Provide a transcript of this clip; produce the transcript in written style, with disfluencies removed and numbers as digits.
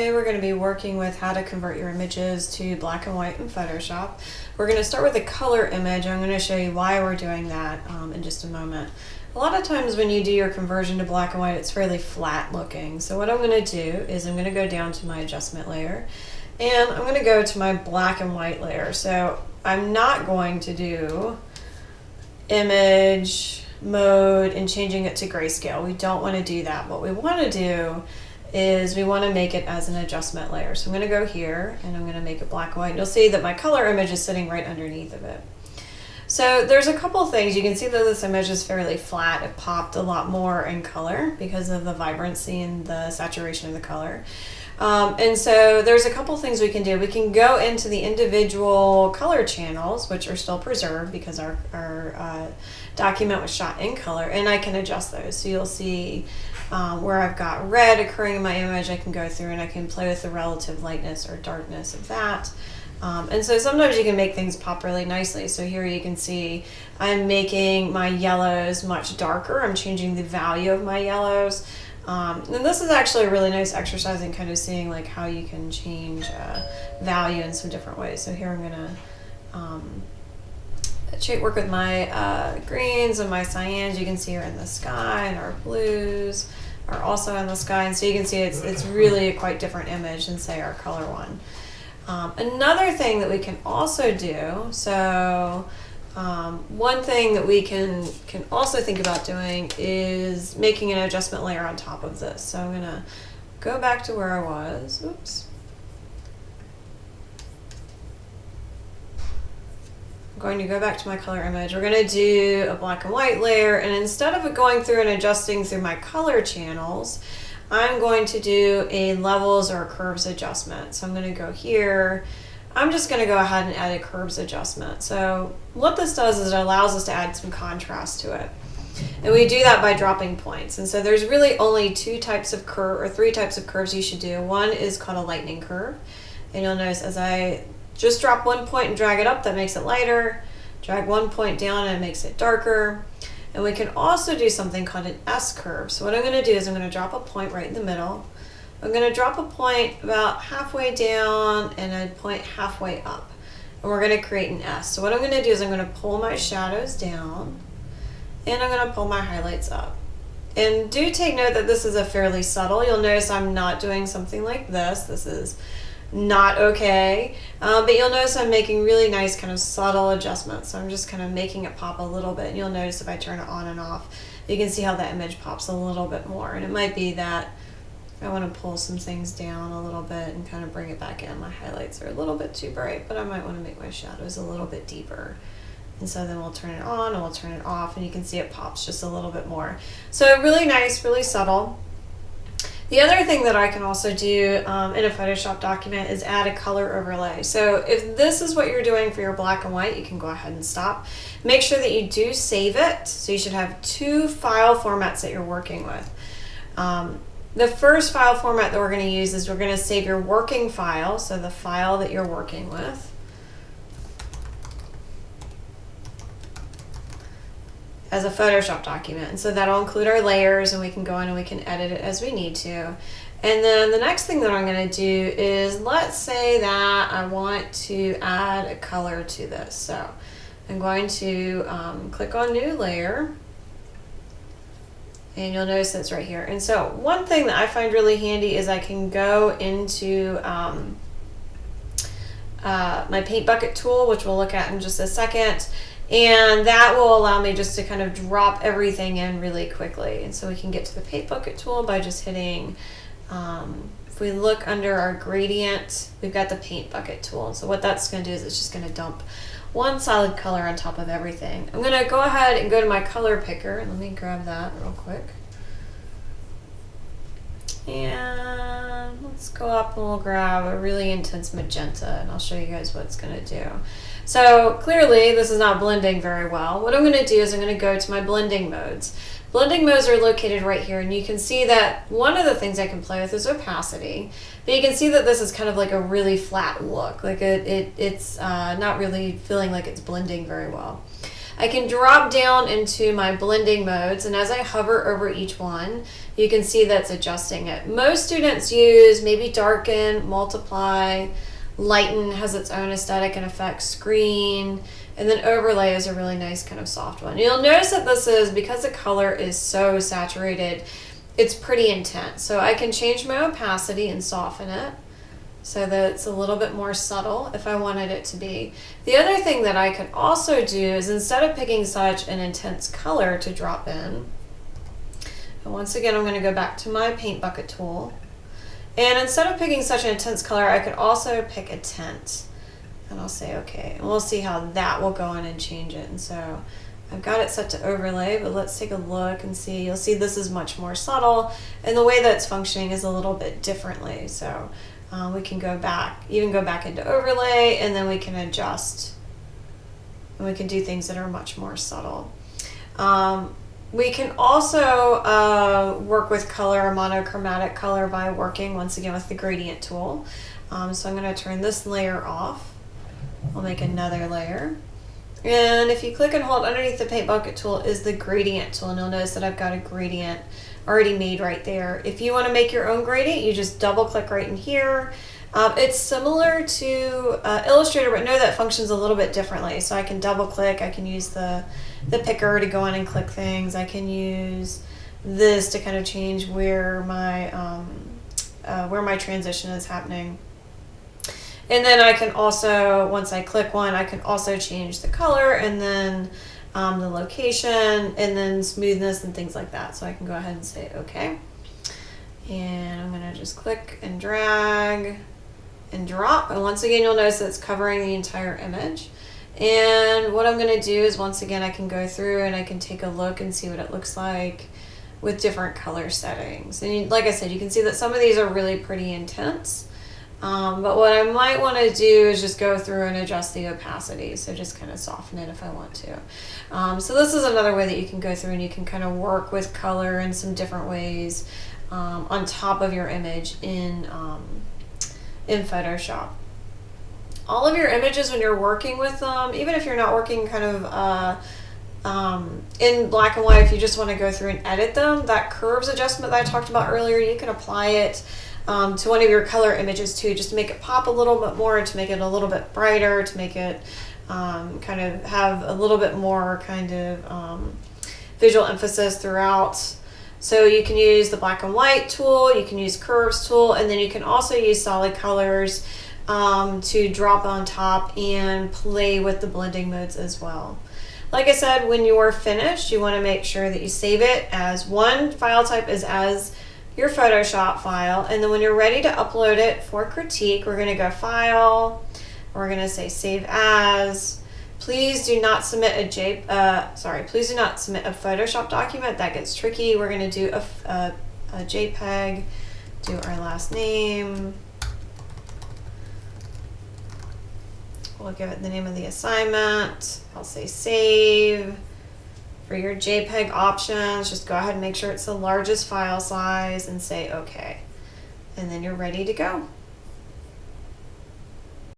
Today we're going to be working with how to convert your images to black and white in Photoshop. We're going to start with a color image. I'm going to show you why we're doing that in just a moment. A lot of times when you do your conversion to black and white, it's fairly flat looking. So what I'm going to do is I'm going to go down to my adjustment layer and I'm going to go to my black and white layer. So I'm not going to do image mode and changing it to grayscale. We don't want to do that. What we want to do is we want to make it as an adjustment layer. So I'm going to go here and I'm going to make it black and white. You'll see that my color image is sitting right underneath of it. So there's a couple things. You can see that this image is fairly flat. It popped a lot more in color because of the vibrancy and the saturation of the color. And so there's a couple things we can do. We can go into the individual color channels, which are still preserved because our document was shot in color, and I can adjust those. So you'll see where I've got red occurring in my image, I can go through and I can play with the relative lightness or darkness of that. And so sometimes you can make things pop really nicely. So here you can see I'm making my yellows much darker. I'm changing the value of my yellows. And this is actually a really nice exercise in kind of seeing like how you can change value in some different ways. So here I'm going to work with my greens and my cyans. You can see are in the sky, and our blues are also in the sky. And so you can see it's really a quite different image than say our color one. Another thing that we can also do, so one thing that we can also think about doing is making an adjustment layer on top of this. So I'm going to go back to where I was. Oops. I'm going to go back to my color image. We're going to do a black and white layer, and instead of going through and adjusting through my color channels, I'm going to do a levels or a curves adjustment. So I'm going to go here. I'm just going to go ahead and add a curves adjustment. So what this does is it allows us to add some contrast to it. And we do that by dropping points. And so there's really only three types of curves you should do. One is called a lightning curve. And you'll notice as I just drop one point and drag it up, that makes it lighter. Drag one point down and it makes it darker. And we can also do something called an S curve. So what I'm going to do is I'm going to drop a point right in the middle. I'm going to drop a point about halfway down and a point halfway up. And we're going to create an S. So what I'm going to do is I'm going to pull my shadows down and I'm going to pull my highlights up. And do take note that this is a fairly subtle. You'll notice I'm not doing something like this. This is not okay, but you'll notice I'm making really nice kind of subtle adjustments. So I'm just kind of making it pop a little bit, and you'll notice if I turn it on and off, you can see how that image pops a little bit more. And it might be that I want to pull some things down a little bit and kind of bring it back in. My highlights are a little bit too bright, but I might want to make my shadows a little bit deeper. And so then we'll turn it on and we'll turn it off, and you can see it pops just a little bit more. So really nice, really subtle. The other thing that I can also do in a Photoshop document is add a color overlay. So if this is what you're doing for your black and white, you can go ahead and stop. Make sure that you do save it. So you should have two file formats that you're working with. The first file format that we're going to use is we're going to save your working file, so the file that you're working with. As a Photoshop document. And so that'll include our layers, and we can go in and we can edit it as we need to. And then the next thing that I'm going to do is, let's say that I want to add a color to this. So I'm going to click on new layer, and you'll notice it's right here. And so one thing that I find really handy is I can go into my paint bucket tool, which we'll look at in just a second. And that will allow me just to kind of drop everything in really quickly. And so we can get to the paint bucket tool by just hitting, if we look under our gradient, we've got the paint bucket tool. And so what that's going to do is it's just going to dump one solid color on top of everything. I'm going to go ahead and go to my color picker. Let me grab that real quick. And let's go up and we'll grab a really intense magenta, and I'll show you guys what it's going to do. So clearly this is not blending very well. What I'm going to do is I'm going to go to my blending modes. Blending modes are located right here, and you can see that one of the things I can play with is opacity. But you can see that this is kind of like a really flat look. Like it's not really feeling like it's blending very well. I can drop down into my blending modes, and as I hover over each one, you can see that's adjusting it. Most students use maybe darken, multiply, lighten has its own aesthetic and effects, screen, and then overlay is a really nice kind of soft one. You'll notice that this is, because the color is so saturated, it's pretty intense. So I can change my opacity and soften it so that it's a little bit more subtle if I wanted it to be. The other thing that I could also do is, instead of picking such an intense color to drop in, and once again I'm going to go back to my paint bucket tool, and instead of picking such an intense color, I could also pick a tint, and I'll say okay, and we'll see how that will go in and change it. And so I've got it set to overlay, but let's take a look and see. You'll see this is much more subtle, and the way that it's functioning is a little bit differently. So we can go back into overlay, and then we can adjust, and we can do things that are much more subtle. We can also work with color, monochromatic color, by working once again with the gradient tool. So I'm going to turn this layer off. I'll make another layer. And if you click and hold underneath the paint bucket tool is the gradient tool, and you'll notice that I've got a gradient already made right there. If you want to make your own gradient, you just double click right in here. It's similar to Illustrator, but know that functions a little bit differently. So I can double click, I can use the picker to go in and click things. I can use this to kind of change where my transition is happening. And then I can also, once I click one, I can also change the color, and then the location, and then smoothness and things like that. So I can go ahead and say okay. And I'm going to just click and drag and drop. And once again, you'll notice that it's covering the entire image. And what I'm going to do is, once again, I can go through and I can take a look and see what it looks like with different color settings. And like I said, you can see that some of these are really pretty intense. But what I might want to do is just go through and adjust the opacity. So just kind of soften it if I want to. So this is another way that you can go through and you can kind of work with color in some different ways on top of your image in Photoshop. All of your images, when you're working with them, even if you're not working kind of in black and white, if you just want to go through and edit them, that curves adjustment that I talked about earlier, you can apply it to one of your color images too, just to make it pop a little bit more, to make it a little bit brighter, to make it kind of have a little bit more kind of visual emphasis throughout. So you can use the black and white tool, you can use curves tool, and then you can also use solid colors to drop on top and play with the blending modes as well. Like I said, when you're finished, you want to make sure that you save it as one file type is as your Photoshop file, and then when you're ready to upload it for critique, we're going to go File, we're going to say Save As. Please do not submit please do not submit a Photoshop document. That gets tricky. We're going to do a JPEG, do our last name. We'll give it the name of the assignment. I'll say save. For your JPEG options, just go ahead and make sure it's the largest file size and say okay. And then you're ready to go.